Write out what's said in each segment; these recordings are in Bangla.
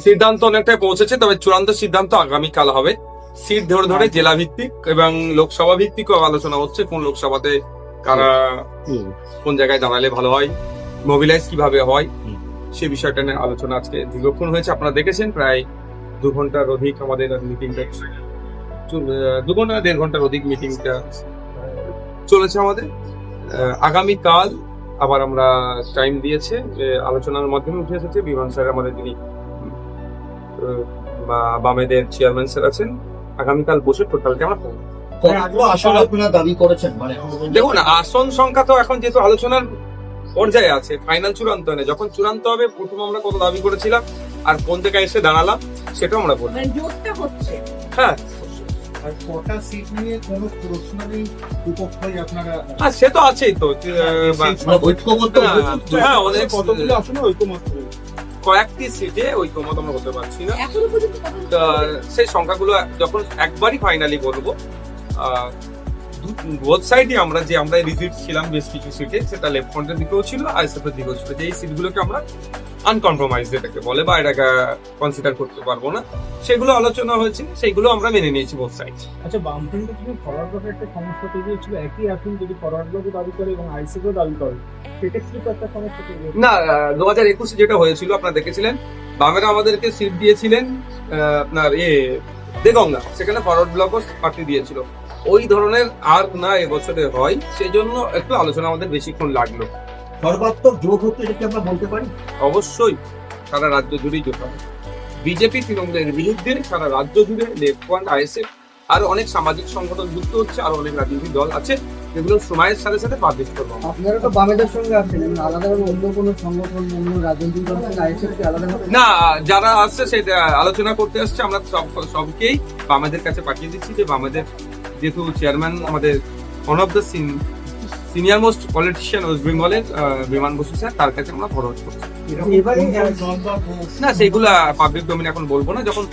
সিদ্ধান্ত অনেকটাই পৌঁছেছে, তবে চূড়ান্ত সিদ্ধান্ত আগামীকাল হবে। সিট ধরে ধরে জেলা ভিত্তিক এবং লোকসভা ভিত্তিক আলোচনা হচ্ছে, কোন লোকসভাতে কারা কোন জায়গায় দাঁড়ালে ভালো হয়, মোবিলাইজ কিভাবে হয়, সে বিষয়টা নিয়ে আলোচনা আজকে দীর্ঘক্ষণ হয়েছে। আপনারা দেখেছেন প্রায় 2 ঘন্টার অধিক আমাদের মিটিংটা, 2 ঘন্টা 1.5 ঘন্টার অধিক মিটিংটা চলেছে আমাদের। আগামীকাল আবার আমরা টাইম দিয়েছে, আলোচনার মাধ্যমে উঠে এসেছে বিমান স্যার আমাদের যিনি বামেদের চেয়ারম্যান স্যার আছেন, আগামীকাল বসে টোটালটা আমরা আসলে আপনারা দাবি করেছেন মানে দেখুন আসন সংখ্যা তো এখন যেহেতু আলোচনার পর্যায়ে আছে, ফাইনাল চূড়ান্ত নেই। যখন চূড়ান্ত হবে প্রথম আমরা কত দাবি করেছিলাম আর কোন জায়গায় এসে দাঁড়ালাম সেটাও আমরা বলবো। হ্যাঁ আর কটা সিট নিয়ে কোনো প্রশ্ন নেই, দুপক্ষই আপনারা সে তো আছেই তো, ঐক্যবদ্ধ হ্যাঁ আমাদের কতগুলো আসলে ঐক্যমত কয়েকটি সিটে ঐক্যমত আমরা করতে পারছি না। সেই সংখ্যাগুলো যখন একবারই ফাইনালি করবো, বোথ সাইডে আমরা রিজিট ছিলাম বেশ কিছু সিটে, সেটা লেফট ফ্রন্টের দিকেও ছিল আইএসএফ এর দিকেও ছিল, যে এই সিটগুলোকে আমরা আনকম্প্রোমাইজ যেটাকে বলে বা এটাকে কনসিডার করতে পারবো না, সেগুলো আলোচনা হয়েছে, সেইগুলো আমরা মেনে নিয়েছি বোথ সাইড। আচ্ছা, বামফ্রন্টের যদি ফরওয়ার্ড ব্লকের একটা সমস্যা তৈরি হচ্ছিল, একই এখন যদি ফরওয়ার্ড ব্লকে দাবি করে এবং আইসিকেও দাবি করে, সেক্ষেত্রে তো একটা সমস্যা তৈরি হবে। না, 2021 যেটা হয়েছিল আপনারা দেখেছিলেন, বামেরা আমাদেরকে সিট দিয়েছিলেন আপনার দেগঙ্গা, সেখানে ফরওয়ার্ড ব্লকও পার্টি দিয়েছিল। ওই ধরনের আর না এবছরে হয়, সেই জন্য একটু আলোচনা আমাদের বেশিক্ষণ লাগলো। সর্বাত্মক জোট হচ্ছে এটা কি আমরা বলতে পারি? অবশ্যই সারা রাজ্য জুড়েই জোট হবে। বিজেপি তৃণমূলের বিরুদ্ধে সারা রাজ্য জুড়ে লেফট ফ্রন্ট, আইএসএফ আর অনেক সামাজিক সংগঠন যুক্ত হচ্ছে, আর অনেক রাজনৈতিক দল আছে, যেগুলো সময়ের সাথে সাথে পাবলিশ করবো। আপনারা তো বামেদের সঙ্গে আছেন, আলাদাভাবে অন্য কোনো সংগঠন, অন্য রাজনৈতিক দল থেকে আইএসএফ কি আলাদা? না, যারা আসছে সেটা আলোচনা করতে আসছে, আমরা সবকেই বামেদের কাছে পাঠিয়ে দিচ্ছি, যে বামেদের যেহেতু চেয়ারম্যান আমাদের one of the senior most politician West বেঙ্গলের বিমান বসু স্যার, তার কাছে আমরা ফরওয়ার্ড করছি। না, সেগুলো পাবলিক ডোমেইন এখন বলবো না, যখন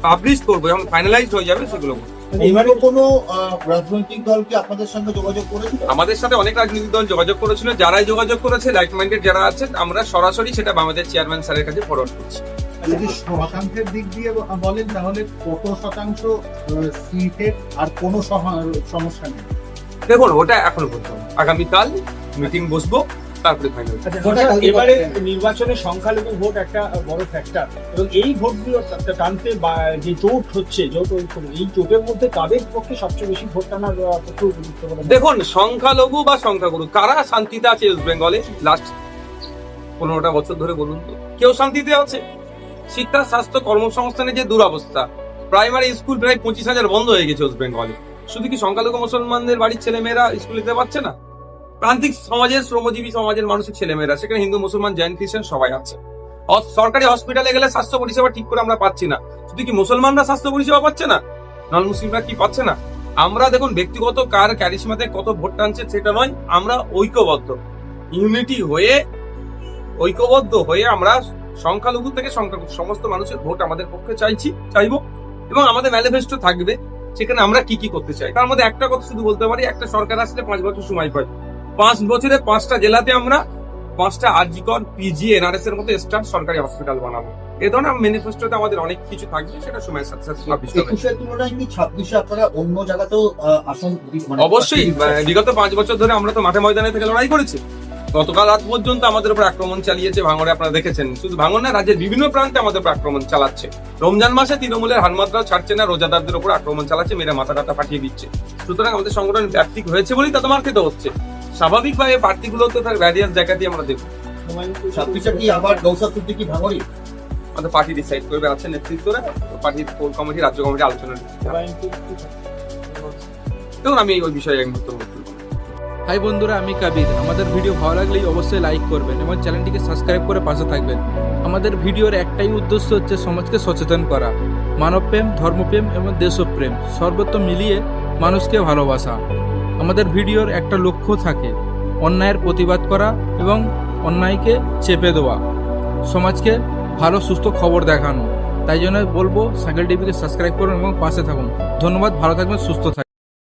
পাবলিশ করবো, যখন ফাইনালাইজড হয়ে যাবে সেগুলো বলবো। এবারে কোনো রাজনৈতিক দল কি আপনাদের সঙ্গে যোগাযোগ করেছিল? আমাদের সাথে অনেক রাজনৈতিক দল যোগাযোগ করেছিল, যারাই যোগাযোগ করেছে লাইক মাইন্ডেড যারা আছে, আমরা সরাসরি সেটা আমাদের চেয়ারম্যান স্যারের কাছে ফরওয়ার্ড করছি। যদি শতাংশের দিক দিয়ে বলেন তাহলে কত শতাংশ সিটের আর কোনো সমস্যা নেই? দেখুন ওটা এখনো বলতে হবে, আগামীকাল মিটিং বসবো, তারপরে ফাইনাল। এবারে নির্বাচনের সংখ্যালঘু ভোট একটা বড় ফ্যাক্টর, এবং এই ভোটগুলো টানতে যে জোট হচ্ছে, এই জোটের মধ্যে কাদের পক্ষে সবচেয়ে বেশি ভোট টানার পক্ষে উপযুক্ত বলে? দেখুন সংখ্যালঘু বা সংখ্যাগুরু কারা শান্তিতে আছে ওয়েস্ট বেঙ্গলে লাস্ট 15টা বছর ধরে বলুন তো? কেউ শান্তিতে আছে? শিক্ষা, স্বাস্থ্য, কর্মসংস্থানের যে দুরবস্থা, প্রাইমারি স্কুল প্রায় 25,000 বন্ধ হয়ে গেছে ওয়েস্ট বেঙ্গলে। শুধু কি সংখ্যালঘু মুসলমানদের বাড়ির ছেলেমেয়েরা স্কুলে যেতে পারছে না? প্রান্তিক সমাজের, শ্রমজীবী সমাজের মানুষের ছেলেমেয়েরা, সেখানে হিন্দু, মুসলমান, জৈন, খ্রিস্টান সবাই আছে। সরকারি হসপিটালে গেলে স্বাস্থ্য পরিষেবা ঠিক করে আমরা পাচ্ছি না। শুধু কি মুসলমানরা স্বাস্থ্য পরিষেবা পাচ্ছে না, নন মুসলিমরা কি পাচ্ছে না? আমরা দেখুন ব্যক্তিগত কার ক্যারিশমাতে কত ভোট টানছে সেটা নয়, আমরা ঐক্যবদ্ধ ঐক্যবদ্ধ হয়ে আমরা সংখ্যালঘু থেকে সমস্ত মানুষের ভোট আমাদের পক্ষে চাইবো, এবং আমাদের ম্যানিফেস্টো থাকবে সেখানে আমরা কি কি করতে চাই। তার মধ্যে একটা কথা শুধু বলতে পারি, একটা সরকার আসলে 5 বছর সময় পাই, 5 বছরে 5টা জেলাতে আমরা 5টা আরজিকর, পিজি, এনআরএস এর মতো স্টার সরকারি হসপিটাল বানাবো। এ ধরনের ম্যানিফেস্টোতে আমাদের অনেক কিছু থাকবে, সেটা সময়ের সাথে সাথে 21-এর তুলনায় কি 26-এ আপনারা অন্য জায়গাতেও আসন? অবশ্যই, বিগত 5 বছর ধরে আমরা তো মাঠে ময়দানে থেকে লড়াই করেছি। গতকাল রাত পর্যন্ত আমাদের উপর আক্রমণ চালিয়েছে ভাঙড়ে, আপনারা দেখেছেন। শুধু ভাঙড় না, রাজ্যের বিভিন্ন প্রান্তে আমাদের উপর আক্রমণ চালাচ্ছে। রমজান মাসে তৃণমূলের হানমাত্রাও ছাড়ছে না, রোজাদারদের উপর আক্রমণ চালাচ্ছে, মেরে মাথা টাথা পাঠিয়ে দিচ্ছে। সুতরাং আমাদের সংগঠন ব্যাপ্তিক হয়েছে বলেই তাদের মার খেতে হচ্ছে। স্বাভাবিকভাবে প্রার্থীগুলোতে তার ভ্যারিয়াস জায়গা দিয়ে আমরা দেখবো। 26-এ কি আবার নৌসাদ সিদ্দিকী ভাঙড়ি? আমাদের পার্টি ডিসাইড করবে, আছে নেতৃত্বরা, পার্টির কোর কমিটি, রাজ্য কমিটি আলোচনা দেখুন। আমি ওই বিষয়ে এক মুহূর্ত বলতে। হাই বন্ধুরা, আমি কাবির। আমাদের ভিডিও ভালো লাগলেই অবশ্যই লাইক করবেন এবং চ্যানেলটিকে সাবস্ক্রাইব করে পাশে থাকবেন। আমাদের ভিডিওর একটাই উদ্দেশ্য হচ্ছে সমাজকে সচেতন করা, মানবপ্রেম, ধর্মপ্রেম এবং দেশপ্রেম সর্বত্র মিলিয়ে মানুষকে ভালোবাসা। আমাদের ভিডিওর একটা লক্ষ্য থাকে, অন্যায়ের প্রতিবাদ করা এবং অন্যায়কে চেপে দেওয়া, সমাজকে ভালো সুস্থ খবর দেখানো। তাই জন্য বলবো সাইকেল টিভিকে সাবস্ক্রাইব করুন এবং পাশে থাকুন। ধন্যবাদ, ভালো থাকবেন, সুস্থ থাকবেন।